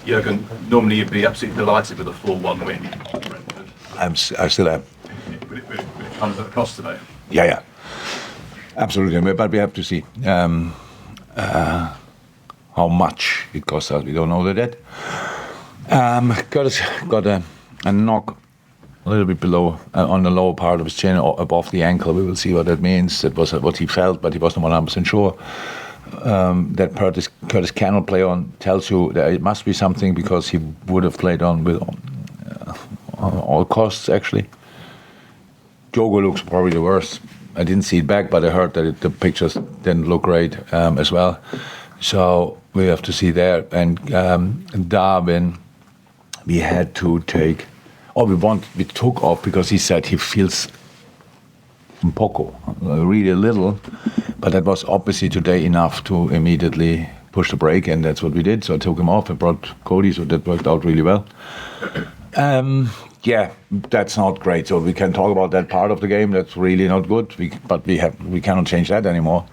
Jurgen, normally you'd be absolutely delighted with a 4-1 win at Brentford. I still am. Would it come at a cost today? Yeah. Absolutely. But we have to see how much it costs us. We don't know that yet. Curtis got a knock a little bit below, on the lower part of his chin, or above the ankle. We will see what that means. That was what he felt, but he wasn't 100% sure. That Curtis cannot play on tells you that it must be something, because he would have played on with on all costs, actually. Jogo looks probably the worst. I didn't see it back, but I heard that the pictures didn't look great as well. So we have to see there. And Darwin, we had to take, we took off because he said he feels un poco, really a little, but that was obviously today enough to immediately push the brake, and that's what we did. So I took him off and brought Cody, so that worked out really well. Yeah, that's not great. So we can talk about that part of the game. That's really not good. But we cannot change that anymore.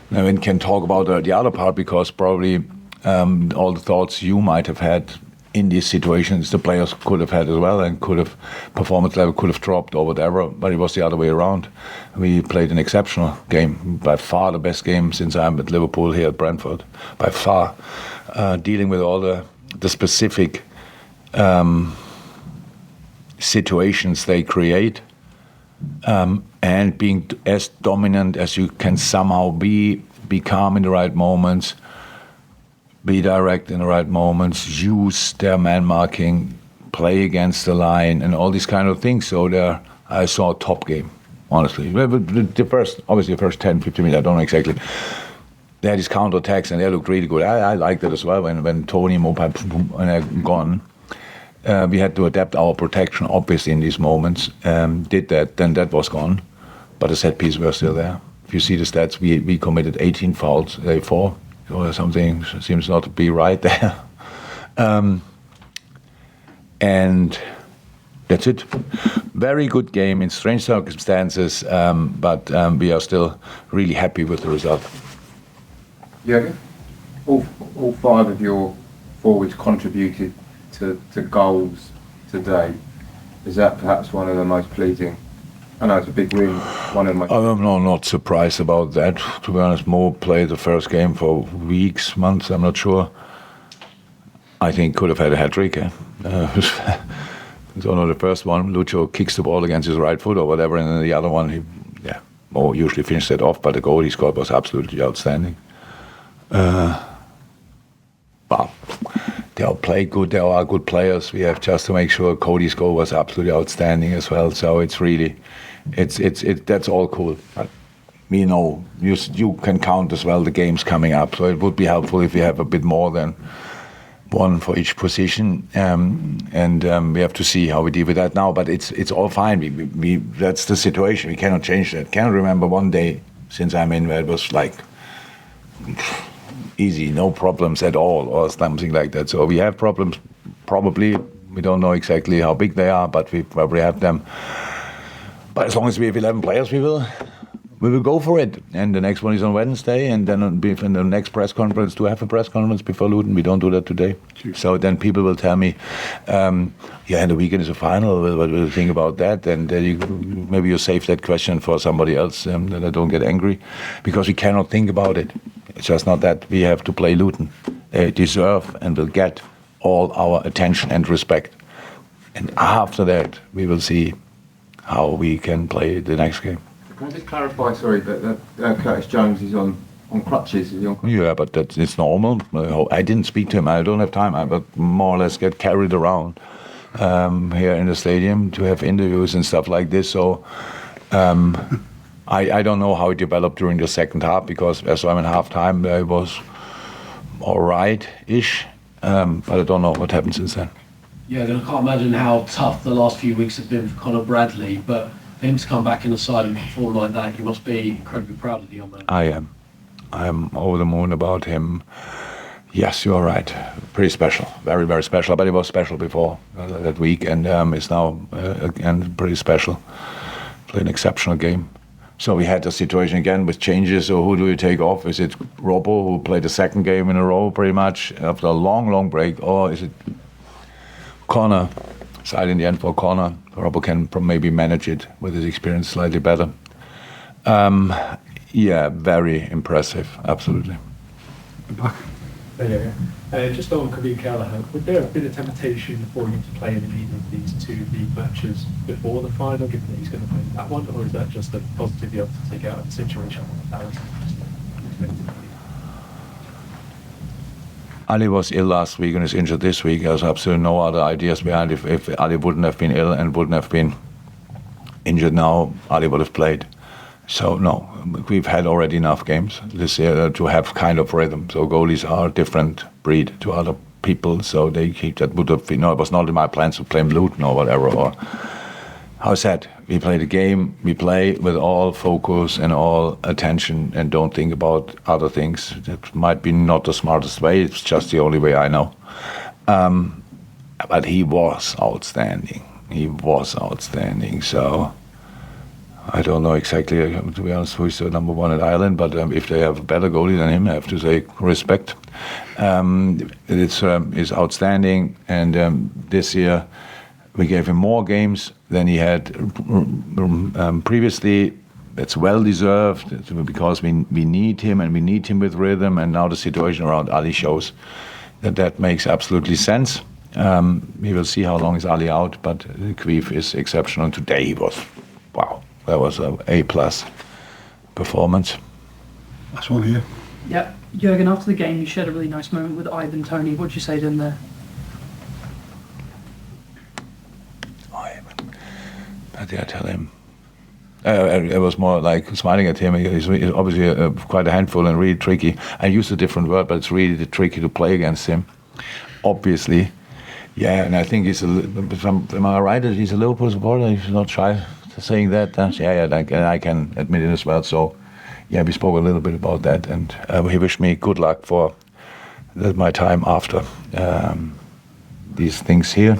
Now we can talk about the other part, because probably all the thoughts you might have had in these situations, the players could have had as well, and performance level could have dropped or whatever. But it was the other way around. We played an exceptional game, by far the best game since I'm at Liverpool here at Brentford, by far, dealing with all the specific situations they create, and being as dominant as you can somehow be calm in the right moments, be direct in the right moments, use their man marking, play against the line, and all these kind of things. So I saw a top game, honestly. The first 10, 15 minutes, I don't know exactly. They had these counter-attacks, and they looked really good. I liked it as well when Toney and they're gone. We had to adapt our protection, obviously, in these moments. Did that, then that was gone. But the set piece were still there. If you see the stats, we committed 18 fouls, they 4. So something seems not to be right there. And that's it. Very good game in strange circumstances, but we are still really happy with the result. Jurgen, all 5 of your forwards contributed to goals today. Is that perhaps one of the most pleasing? I know it's a big win. I'm not surprised about that. To be honest, Mo played the first game for weeks, months, I'm not sure. I think could have had a hat-trick. So no, the first one, Lucho kicks the ball against his right foot or whatever, and then the other one, Mo usually finished it off, but the goal he scored was absolutely outstanding. But they all play good. They all are good players. We have just to make sure Cody's goal was absolutely outstanding as well. So it's really, that's all cool. But we know you can count as well the games coming up. So it would be helpful if we have a bit more than one for each position. And we have to see how we deal with that now. But it's all fine. We that's the situation. We cannot change that. Cannot remember one day since I'm in where it was like easy, no problems at all, or something like that. So we have problems, probably. We don't know exactly how big they are, but we probably have them. But as long as we have 11 players, we will go for it. And the next one is on Wednesday, and then in the next press conference, to have a press conference before Luton. We don't do that today. Sure. So then people will tell me, and the weekend is a final. What will you think about that? And maybe you save that question for somebody else, that I don't get angry, because we cannot think about it. It's just not that. We have to play Luton. They deserve and will get all our attention and respect. And after that, we will see how we can play the next game. Can I just clarify, sorry, that Curtis Jones is on crutches? Is he on crutches? Yeah, but it's normal. I didn't speak to him. I don't have time. I more or less get carried around here in the stadium to have interviews and stuff like this. So I don't know how it developed during the second half, because as I'm in half-time, it was all right-ish. But I don't know what happened since then. Yeah, I can't imagine how tough the last few weeks have been for Conor Bradley, but for him to come back in the side and perform like that, you must be incredibly proud of the young man. I am over the moon about him. Yes, you're right. Pretty special. Very, very special. But it was special before that week, and it's now again pretty special. Played an exceptional game. So we had the situation again with changes. So who do you take off? Is it Robbo, who played the second game in a row pretty much after a long break, or is it Conor? Side in the end for Conor. Robbo can maybe manage it with his experience slightly better. Yeah, very impressive, absolutely. Just on Kelleher, would there have been a temptation for you to play in either of these two league matches before the final, given that he's going to play that one, or is that just a positive you have to take out of the situation? Ali was ill last week and is injured this week. There's absolutely no other ideas behind. If Ali wouldn't have been ill and wouldn't have been injured now, Ali would have played. So no, we've had already enough games this year to have kind of rhythm. So goalies are a different breed to other people. So they keep that would have been. No, it was not in my plans to play Luton or whatever. Or how I said, we play the game. We play with all focus and all attention, and don't think about other things. That might be not the smartest way. It's just the only way I know. But he was outstanding. He was outstanding. So. I don't know exactly, to be honest, who is the number one at Ireland, but if they have a better goalie than him, I have to say respect. It's outstanding, and this year we gave him more games than he had previously. It's well deserved because we need him, and we need him with rhythm, and now the situation around Ali shows that makes absolutely sense. We will see how long is Ali out, but Queef is exceptional. Today he was, wow. That was an A+ performance. That's one here. Yeah, Jurgen, after the game, you shared a really nice moment with Ivan Toney. What did you say to him there? Ivan. What did I tell him? It was more like smiling at him. He's obviously quite a handful and really tricky. I used a different word, but it's really tricky to play against him. Obviously. Yeah, and I think he's am I right that he's a Liverpool supporter? He's not shy saying that. I can admit it as well. So, yeah, we spoke a little bit about that, and he wished me good luck for my time after these things here.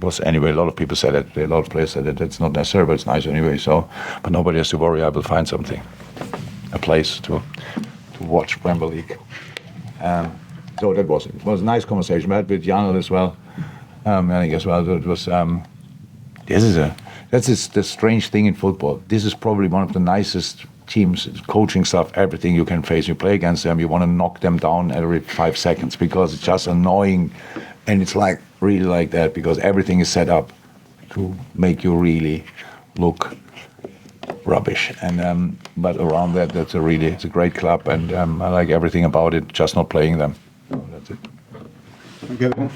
Was anyway, a lot of people said it. A lot of players said it. It's not necessary, but it's nice anyway. So, but nobody has to worry. I will find something, a place to watch Premier League. So that was it. It was a nice conversation. I had with Janel as well. I think as well. It was. That's the strange thing in football. This is probably one of the nicest teams, coaching stuff, everything you can face. You play against them, you want to knock them down every 5 seconds because it's just annoying, and it's like really like that because everything is set up to make you really look rubbish. And but around that, it's a great club, and I like everything about it. Just not playing them. So that's it. Thank you.